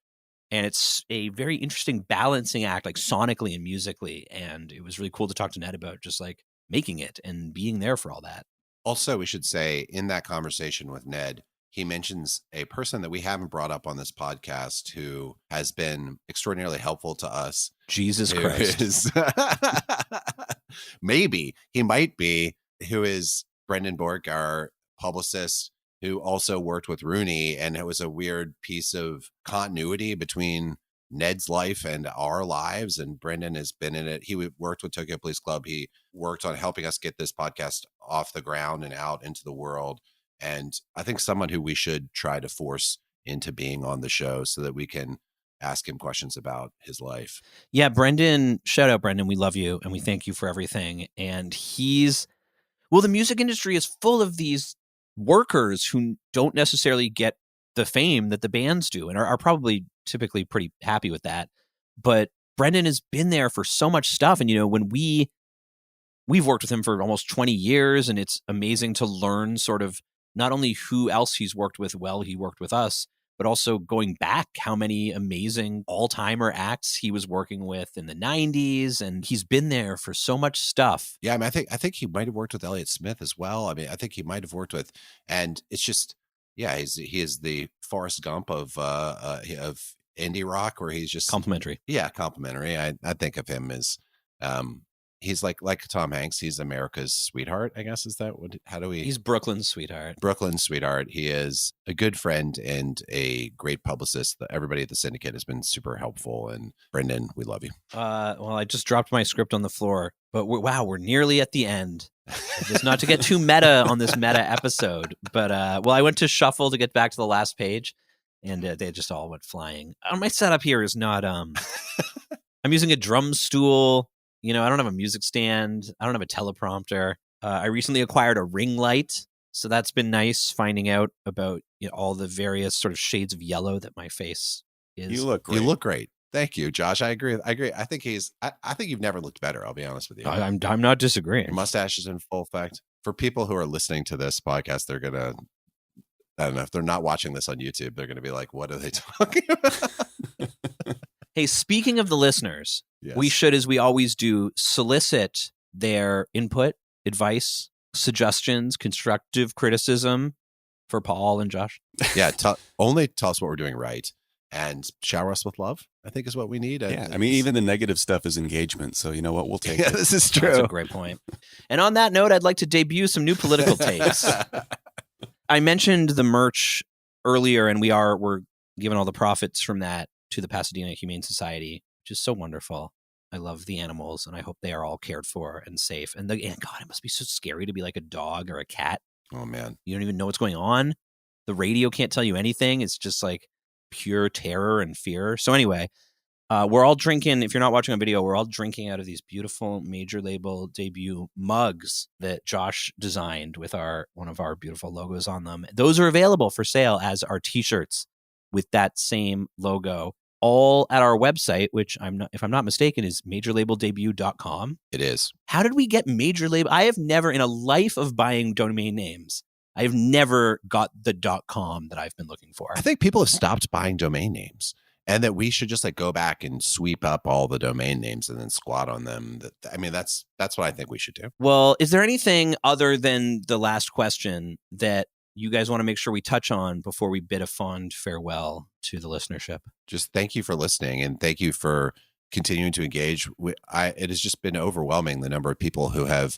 And it's a very interesting balancing act, like sonically and musically. And it was really cool to talk to Ned about just like making it and being there for all that. Also, we should say in that conversation with Ned, he mentions a person that we haven't brought up on this podcast who has been extraordinarily helpful to us. Jesus Christ. Maybe he might be, who is Brendan Bork, our publicist, who also worked with Rooney. And it was a weird piece of continuity between Ned's life and our lives, and Brendan has been in it. He worked with Tokyo Police Club. He worked on helping us get this podcast off the ground and out into the world. And I think someone who we should try to force into being on the show so that we can ask him questions about his life. Yeah, Brendan, shout out Brendan. We love you and we thank you for everything. And the music industry is full of these workers who don't necessarily get the fame that the bands do and are probably typically pretty happy with that. But Brendan has been there for so much stuff. And, when we've worked with him for almost 20 years, and it's amazing to learn sort of not only who else he's worked with while he worked with us, but also going back how many amazing all-timer acts he was working with in the 90s. And he's been there for so much stuff. Yeah, I mean, I think he might have worked with Elliott Smith as well. I mean, I think he might have worked with, and it's just, yeah, he is the Forrest Gump of indie rock, where he's just complimentary. Yeah, complimentary. I think of him as he's like Tom Hanks. He's America's sweetheart, I guess. Is that what? He's Brooklyn's sweetheart. Brooklyn's sweetheart. He is a good friend and a great publicist. Everybody at the Syndicate has been super helpful. And Brendan, we love you. Well, I just dropped my script on the floor, but we're nearly at the end. Just not to get too meta on this meta episode, but I went to shuffle to get back to the last page, and they just all went flying. My setup here is not. I'm using a drum stool. I don't have a music stand. I don't have a teleprompter. I recently acquired a ring light, so that's been nice finding out about all the various sort of shades of yellow that my face is. You look great. You look great. Thank you, Josh. I agree. I think I think you've never looked better. I'll be honest with you. I'm not disagreeing. Your mustache is in full effect. For people who are listening to this podcast, they're gonna, I don't know, if they're not watching this on YouTube, they're gonna be like, "What are they talking about?" Hey, speaking of the listeners, yes, we should, as we always do, solicit their input, advice, suggestions, constructive criticism for Paul and Josh. Yeah, only tell us what we're doing right. and shower us with love, I think is what we need. Yeah, I mean, even the negative stuff is engagement. So you know what? We'll take it. This is true. That's a great point. And on that note, I'd like to debut some new political takes. I mentioned the merch earlier, and we're giving all the profits from that to the Pasadena Humane Society, which is so wonderful. I love the animals, and I hope they are all cared for and safe. And God, it must be so scary to be like a dog or a cat. Oh, man. You don't even know what's going on. The radio can't tell you anything. It's just like pure terror and fear. So anyway, we're all drinking. If you're not watching on video, we're all drinking out of these beautiful major label debut mugs that Josh designed with one of our beautiful logos on them. Those are available for sale as our t-shirts with that same logo, all at our website, which if I'm not mistaken, is majorlabeldebut.com. It is. How did we get major label? I have never, in a life of buying domain names, I've never got the .com that I've been looking for. I think people have stopped buying domain names, and that we should just like go back and sweep up all the domain names and then squat on them. I mean, that's what I think we should do. Well, is there anything other than the last question that you guys want to make sure we touch on before we bid a fond farewell to the listenership? Just thank you for listening, and thank you for continuing to engage. It has just been overwhelming, the number of people who have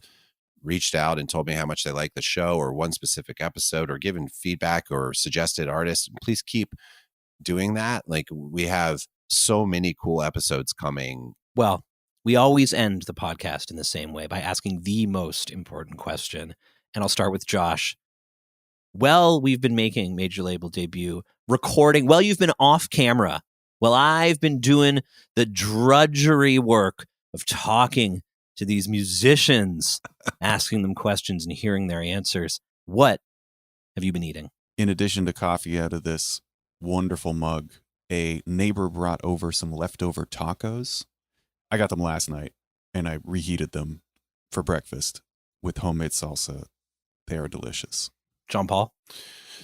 reached out and told me how much they like the show or one specific episode or given feedback or suggested artists. Please keep doing that. Like, we have so many cool episodes coming. Well, we always end the podcast in the same way, by asking the most important question. And I'll start with Josh. Well, we've been making Major Label Debut, recording. Well, you've been off camera. Well, I've been doing the drudgery work of talking to these musicians, asking them questions and hearing their answers. What have you been eating? In addition to coffee out of this wonderful mug, a neighbor brought over some leftover tacos. I got them last night, and I reheated them for breakfast with homemade salsa. They are delicious. John Paul?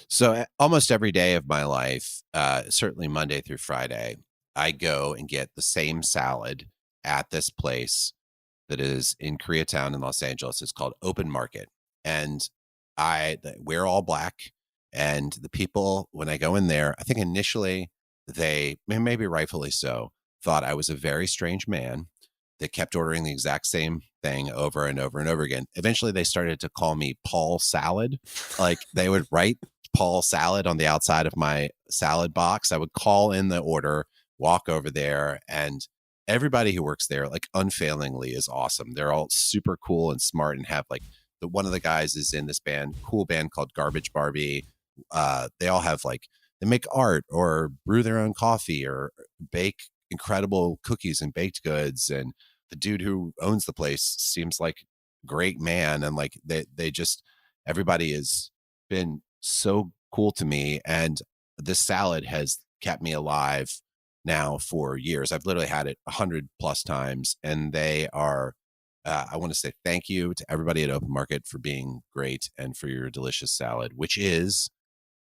So almost every day of my life, certainly Monday through Friday, I go and get the same salad at this place that is in Koreatown in Los Angeles. It's called Open Market. And we're all black. And the people, when I go in there, I think initially they, maybe rightfully so, thought I was a very strange man that kept ordering the exact same thing over and over and over again. Eventually they started to call me Paul Salad. Like, they would write Paul Salad on the outside of my salad box. I would call in the order, walk over there, and everybody who works there, like, unfailingly is awesome. They're all super cool and smart, and have like one of the guys is in this cool band called Garbage Barbie. They all have they make art or brew their own coffee or bake incredible cookies and baked goods. And the dude who owns the place seems like a great man. And like they just, everybody has been so cool to me. And this salad has kept me alive now for years. I've literally had it 100+ times, and they are, I want to say thank you to everybody at Open Market for being great and for your delicious salad, which is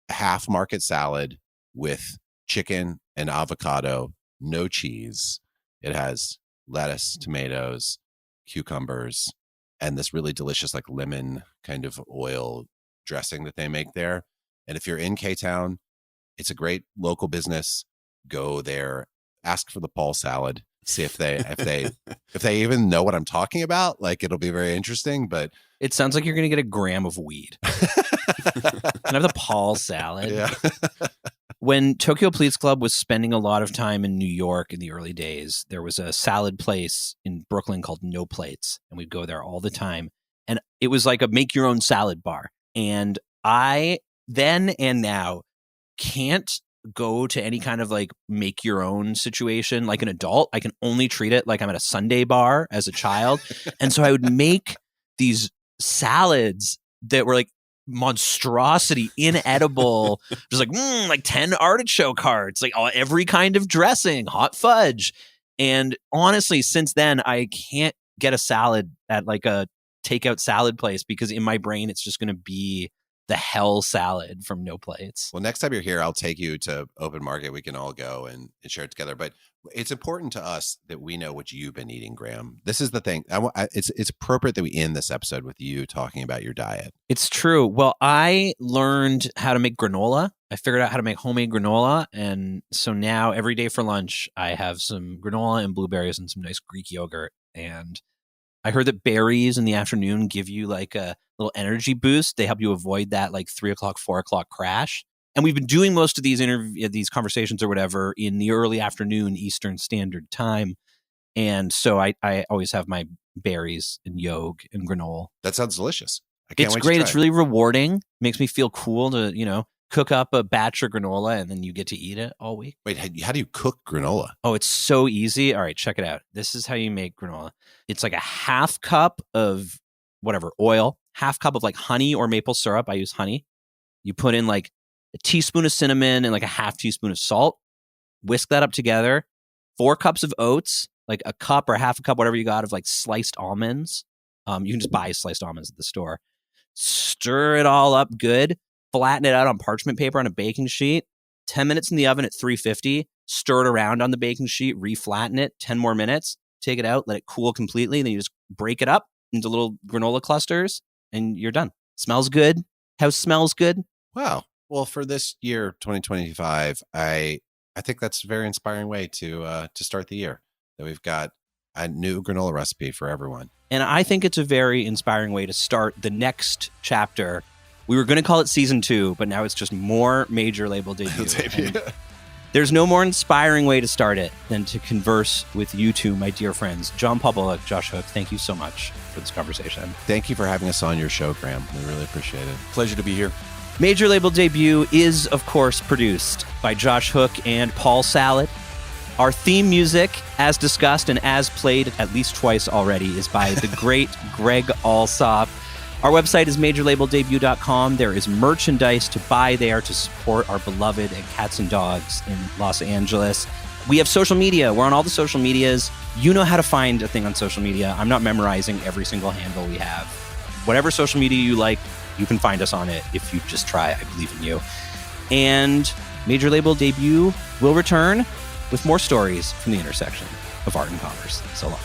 a half market salad with chicken and avocado, no cheese. It has lettuce, tomatoes, cucumbers, and this really delicious like lemon kind of oil dressing that they make there. And if you're in K-Town, it's a great local business. Go there, ask for the Paul Salad, see if they even know what I'm talking about. Like, it'll be very interesting. But it sounds like you're going to get a gram of weed. Can I have the Paul Salad? Yeah. When Tokyo Police Club was spending a lot of time in New York in the early days, there was a salad place in Brooklyn called No Plates, and we'd go there all the time. And it was like a make your own salad bar. And I then and now can't go to any kind of like make your own situation like an adult. I can only treat it like I'm at a Sunday bar as a child. And so I would make these salads that were like monstrosity, inedible, just like 10 artichoke hearts, like every kind of dressing, hot fudge. And honestly, since then, I can't get a salad at like a takeout salad place because in my brain, it's just going to be the hell salad from No Plates. Well, next time you're here, I'll take you to open market. We can all go and share it together. But it's important to us that we know what you've been eating, Graham. This is the thing. It's appropriate that we end this episode with you talking about your diet. It's true. Well, I learned how to make granola. I figured out how to make homemade granola. And so now every day for lunch, I have some granola and blueberries and some nice Greek yogurt. And I heard that berries in the afternoon give you like a little energy boost. They help you avoid that like 3 o'clock, 4 o'clock crash. And we've been doing most of these conversations or whatever in the early afternoon Eastern Standard Time. And so I always have my berries and yogurt and granola. That sounds delicious. I can't It's wait great. to try It's it. really rewarding. Makes me feel cool to, cook up a batch of granola and then you get to eat it all week. Wait, how do you cook granola? Oh, it's so easy. All right, check it out. This is how you make granola. It's like a half cup of whatever, oil, half cup of like honey or maple syrup. I use honey. You put in like a teaspoon of cinnamon and like a half teaspoon of salt. Whisk that up together. 4 cups of oats, like a cup or half a cup, whatever you got, of like sliced almonds. You can just buy sliced almonds at the store. Stir it all up good. Flatten it out on parchment paper on a baking sheet. 10 minutes in the oven at 350. Stir it around on the baking sheet. Reflatten it. 10 more minutes. Take it out. Let it cool completely. Then you just break it up into little granola clusters, and you're done. Smells good. House smells good. Wow. Well, for this year, 2025, I think that's a very inspiring way to start the year. That we've got a new granola recipe for everyone. And I think it's a very inspiring way to start the next chapter. We were going to call it season 2, but now it's just more major label debut. There's no more inspiring way to start it than to converse with you two, my dear friends. John Paul Bullock, Josh Hook, thank you so much for this conversation. Thank you for having us on your show, Graham. We really appreciate it. Pleasure to be here. Major Label Debut is, of course, produced by Josh Hook and Paul Salad. Our theme music, as discussed and as played at least twice already, is by the great Greg Alsop. Our website is majorlabeldebut.com. There is merchandise to buy there to support our beloved Cats and Dogs in Los Angeles. We have social media. We're on all the social medias. You know how to find a thing on social media. I'm not memorizing every single handle we have. Whatever social media you like, you can find us on it if you just try. I believe in you. And Major Label Debut will return with more stories from the intersection of art and commerce. So long.